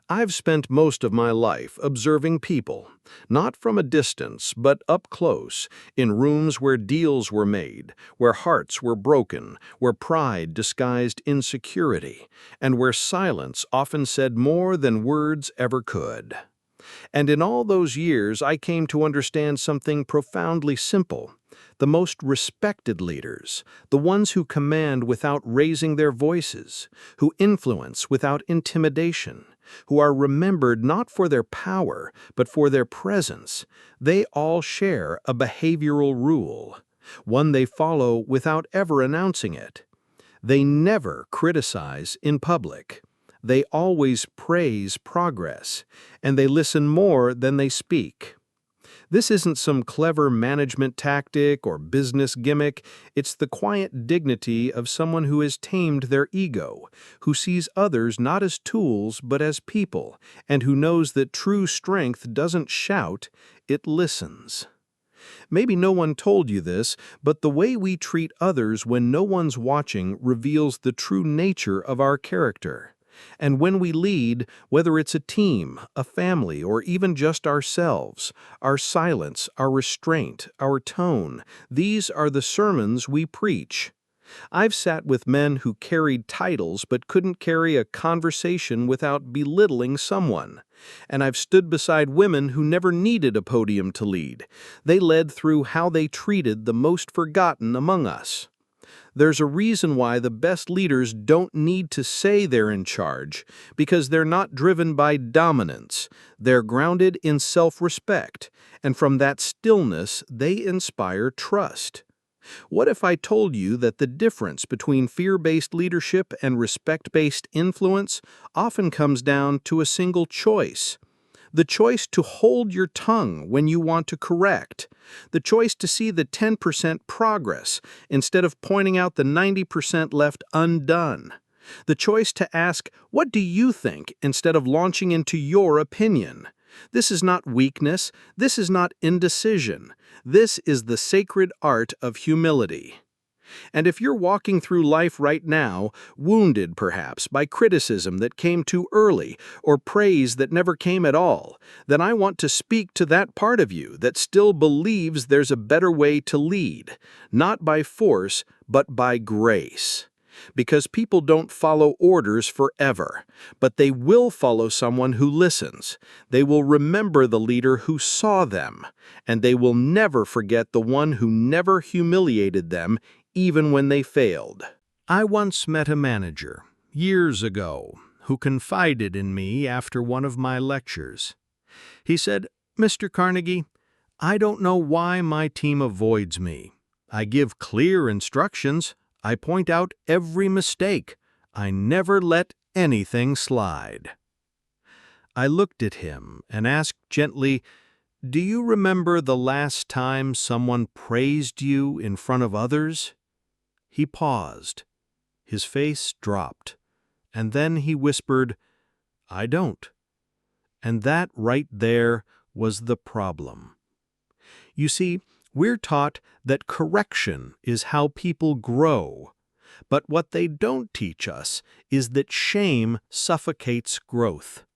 I've spent most of my life observing people, not from a distance, but up close, in rooms where deals were made, where hearts were broken, where pride disguised insecurity, and where silence often said more than words ever could. And in all those years, I came to understand something profoundly simple. The most respected leaders, the ones who command without raising their voices, who influence without intimidation, who are remembered not for their power, but for their presence, they all share a behavioral rule, one they follow without ever announcing it. They never criticize in public. They always praise progress, and they listen more than they speak. This isn't some clever management tactic or business gimmick. It's the quiet dignity of someone who has tamed their ego, who sees others not as tools but as people, and who knows that true strength doesn't shout, it listens. Maybe no one told you this, but the way we treat others when no one's watching reveals the true nature of our character. And when we lead, whether it's a team, a family, or even just ourselves, our silence, our restraint, our tone, these are the sermons we preach. I've sat with men who carried titles but couldn't carry a conversation without belittling someone. And I've stood beside women who never needed a podium to lead. They led through how they treated the most forgotten among us. There's a reason why the best leaders don't need to say they're in charge, because they're not driven by dominance. They're grounded in self-respect, and from that stillness, they inspire trust. What if I told you that the difference between fear-based leadership and respect-based influence often comes down to a single choice? The choice to hold your tongue when you want to correct. The choice to see the 10% progress instead of pointing out the 90% left undone. The choice to ask, "What do you think?" instead of launching into your opinion. This is not weakness. This is not indecision. This is the sacred art of humility. And if you're walking through life right now, wounded perhaps by criticism that came too early or praise that never came at all, then I want to speak to that part of you that still believes there's a better way to lead, not by force, but by grace. Because people don't follow orders forever, but they will follow someone who listens. They will remember the leader who saw them, and they will never forget the one who never humiliated them, even when they failed. I once met a manager, years ago, who confided in me after one of my lectures. He said, "Mr. Carnegie, I don't know why my team avoids me. I give clear instructions. I point out every mistake. I never let anything slide." I looked at him and asked gently, "Do you remember the last time someone praised you in front of others?" He paused. His face dropped. And then he whispered, "I don't." And that right there was the problem. You see, we're taught that correction is how people grow. But what they don't teach us is that shame suffocates growth.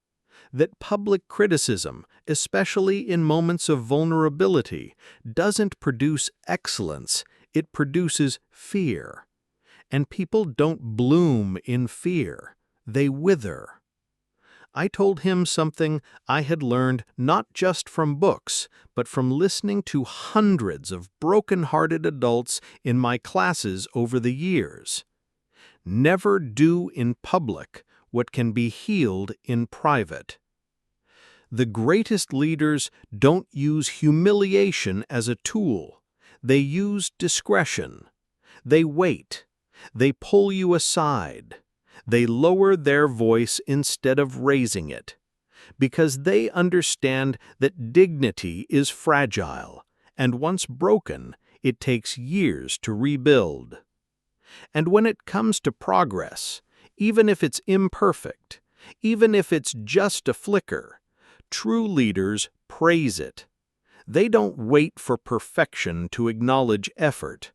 That public criticism, especially in moments of vulnerability, doesn't produce excellence, it produces fear. And people don't bloom in fear, they wither. I told him something I had learned not just from books, but from listening to hundreds of broken-hearted adults in my classes over the years. Never do in public what can be healed in private. The greatest leaders don't use humiliation as a tool. They use discretion. They wait. They pull you aside. They lower their voice instead of raising it, because they understand that dignity is fragile, and once broken, it takes years to rebuild. And when it comes to progress, even if it's imperfect, even if it's just a flicker, true leaders praise it. They don't wait for perfection to acknowledge effort.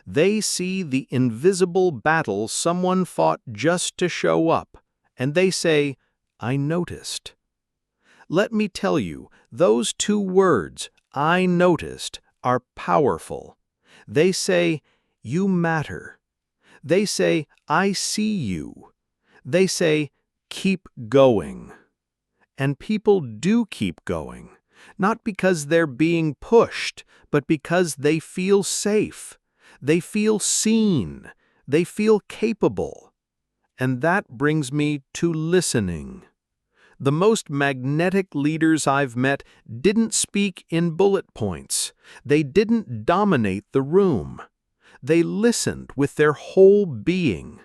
They see the invisible battle someone fought just to show up, and they say, I noticed. Let me tell you, those two words, I noticed, are powerful. They say, you matter. They say, I see you. They say, keep going. And people do keep going, not because they're being pushed, but because they feel safe. They feel seen. They feel capable. And that brings me to listening. The most magnetic leaders I've met didn't speak in bullet points. They didn't dominate the room. They listened with their whole being.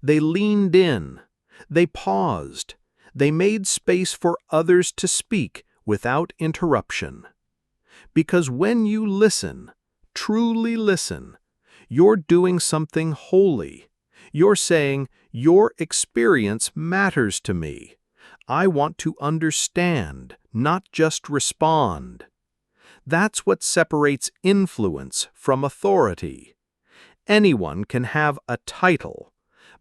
They leaned in. They paused. They made space for others to speak without interruption. Because when you listen, truly listen, you're doing something holy. You're saying, your experience matters to me. I want to understand, not just respond. That's what separates influence from authority. Anyone can have a title,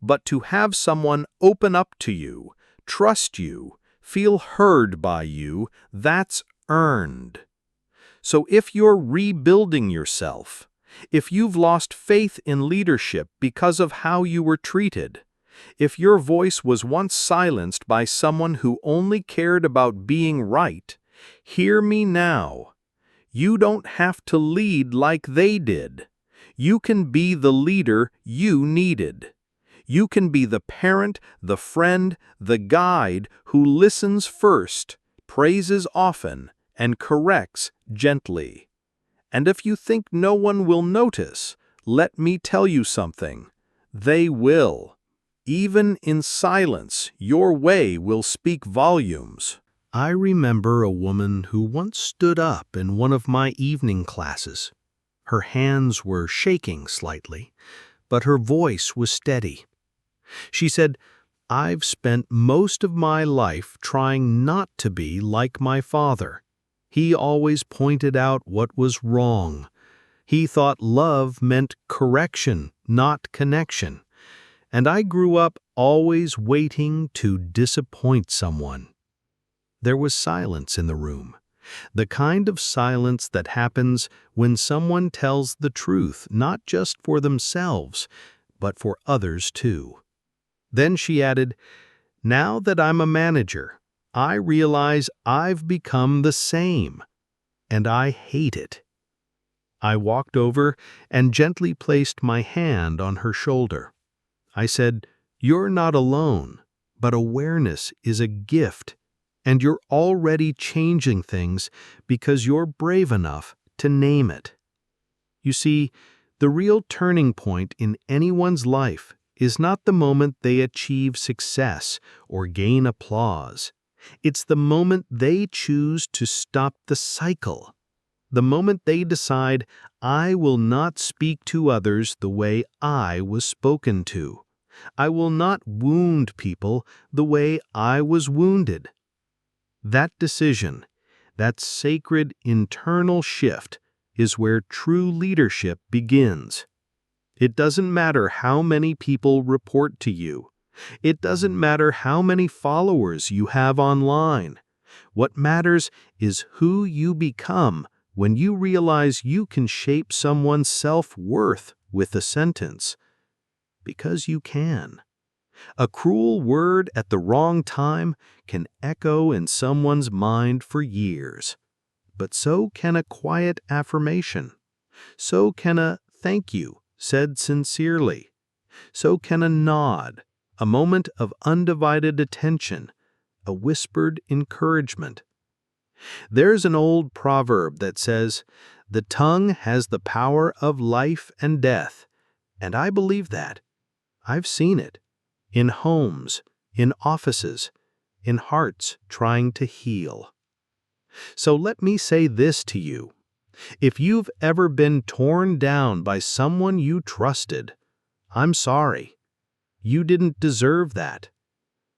but to have someone open up to you, trust you, feel heard by you, that's earned. So if you're rebuilding yourself, if you've lost faith in leadership because of how you were treated, if your voice was once silenced by someone who only cared about being right, hear me now. You don't have to lead like they did. You can be the leader you needed. You can be the parent, the friend, the guide who listens first, praises often, and corrects gently. And if you think no one will notice, let me tell you something. They will. Even in silence, your way will speak volumes. I remember a woman who once stood up in one of my evening classes. Her hands were shaking slightly, but her voice was steady. She said, I've spent most of my life trying not to be like my father. He always pointed out what was wrong. He thought love meant correction, not connection. And I grew up always waiting to disappoint someone. There was silence in the room, the kind of silence that happens when someone tells the truth, not just for themselves, but for others too. Then she added, now that I'm a manager, I realize I've become the same, and I hate it. I walked over and gently placed my hand on her shoulder. I said, you're not alone, but awareness is a gift, and you're already changing things because you're brave enough to name it. You see, the real turning point in anyone's life is not the moment they achieve success or gain applause. It's the moment they choose to stop the cycle. The moment they decide, I will not speak to others the way I was spoken to. I will not wound people the way I was wounded. That decision, that sacred internal shift, is where true leadership begins. It doesn't matter how many people report to you. It doesn't matter how many followers you have online. What matters is who you become when you realize you can shape someone's self-worth with a sentence. Because you can. A cruel word at the wrong time can echo in someone's mind for years. But so can a quiet affirmation. So can a thank you said sincerely. So can a nod, a moment of undivided attention, a whispered encouragement. There's an old proverb that says, the tongue has the power of life and death, and I believe that. I've seen it. In homes, in offices, in hearts trying to heal. So let me say this to you. If you've ever been torn down by someone you trusted, I'm sorry. You didn't deserve that.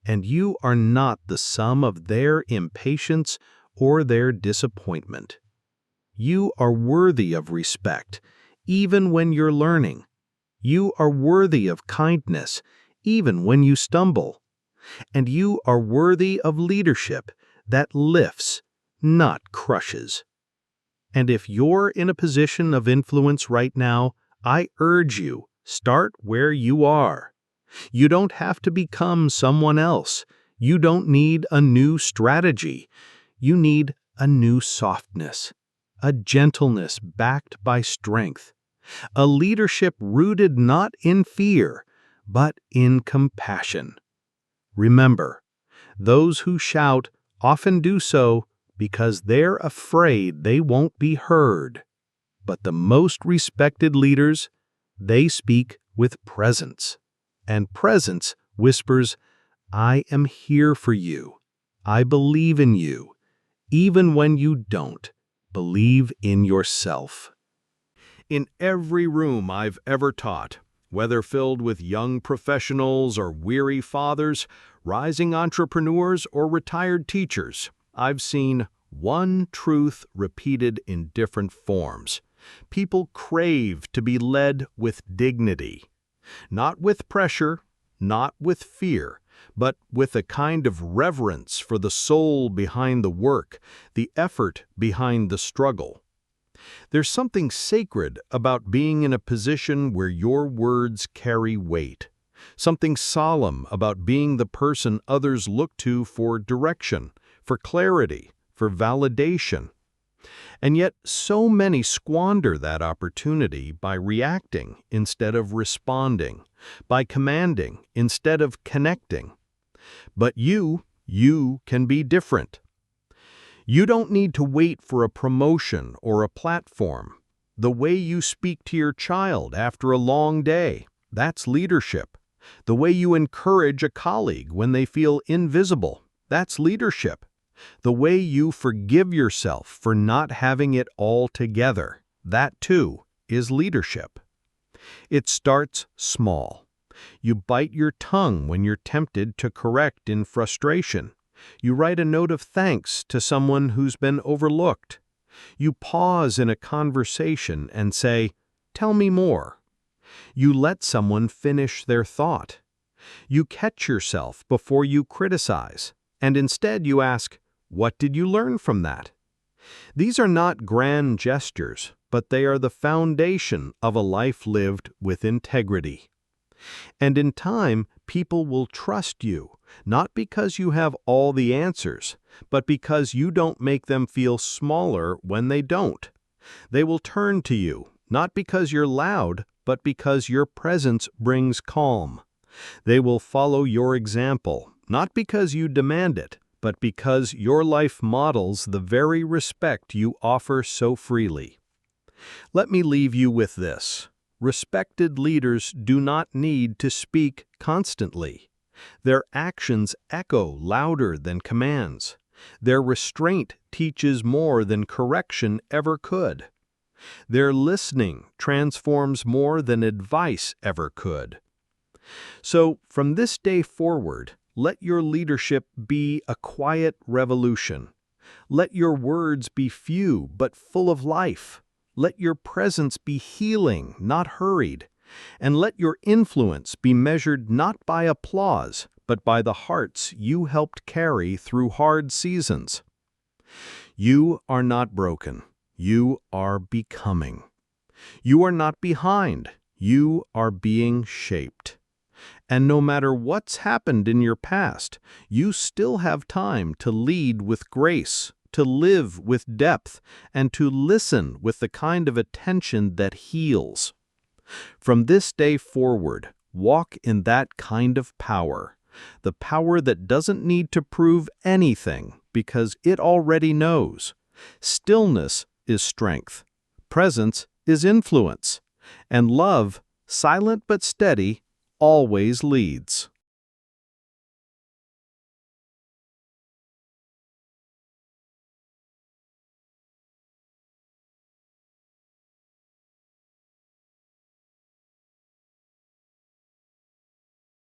And you are not the sum of their impatience or their disappointment. You are worthy of respect, even when you're learning. You are worthy of kindness, even when you stumble. And you are worthy of leadership that lifts, not crushes. And if you're in a position of influence right now, I urge you, start where you are. You don't have to become someone else. You don't need a new strategy. You need a new softness, a gentleness backed by strength, a leadership rooted not in fear, but in compassion. Remember, those who shout often do so because they're afraid they won't be heard. But the most respected leaders, they speak with presence. And presence whispers, I am here for you. I believe in you. Even when you don't, believe in yourself. In every room I've ever taught, whether filled with young professionals or weary fathers, rising entrepreneurs or retired teachers, I've seen one truth repeated in different forms. People crave to be led with dignity. Not with pressure, not with fear, but with a kind of reverence for the soul behind the work, the effort behind the struggle. There's something sacred about being in a position where your words carry weight. Something solemn about being the person others look to for direction, for clarity, for validation. And yet so many squander that opportunity by reacting instead of responding, by commanding instead of connecting. But you can be different. You don't need to wait for a promotion or a platform. The way you speak to your child after a long day, that's leadership. The way you encourage a colleague when they feel invisible, that's leadership. The way you forgive yourself for not having it all together, that too is leadership. It starts small. You bite your tongue when you're tempted to correct in frustration. You write a note of thanks to someone who's been overlooked. You pause in a conversation and say, "Tell me more." You let someone finish their thought. You catch yourself before you criticize, and instead you ask, "What did you learn from that?" These are not grand gestures, but they are the foundation of a life lived with integrity. And in time, people will trust you, not because you have all the answers, but because you don't make them feel smaller when they don't. They will turn to you, not because you're loud, but because your presence brings calm. They will follow your example, not because you demand it, but because your life models the very respect you offer so freely. Let me leave you with this. Respected leaders do not need to speak constantly. Their actions echo louder than commands. Their restraint teaches more than correction ever could. Their listening transforms more than advice ever could. So, from this day forward, let your leadership be a quiet revolution. Let your words be few but full of life. Let your presence be healing, not hurried. And let your influence be measured not by applause, but by the hearts you helped carry through hard seasons. You are not broken. You are becoming. You are not behind. You are being shaped. And no matter what's happened in your past, you still have time to lead with grace, to live with depth, and to listen with the kind of attention that heals. From this day forward, walk in that kind of power, the power that doesn't need to prove anything because it already knows. Stillness is strength, presence is influence, and love, silent but steady, always leads.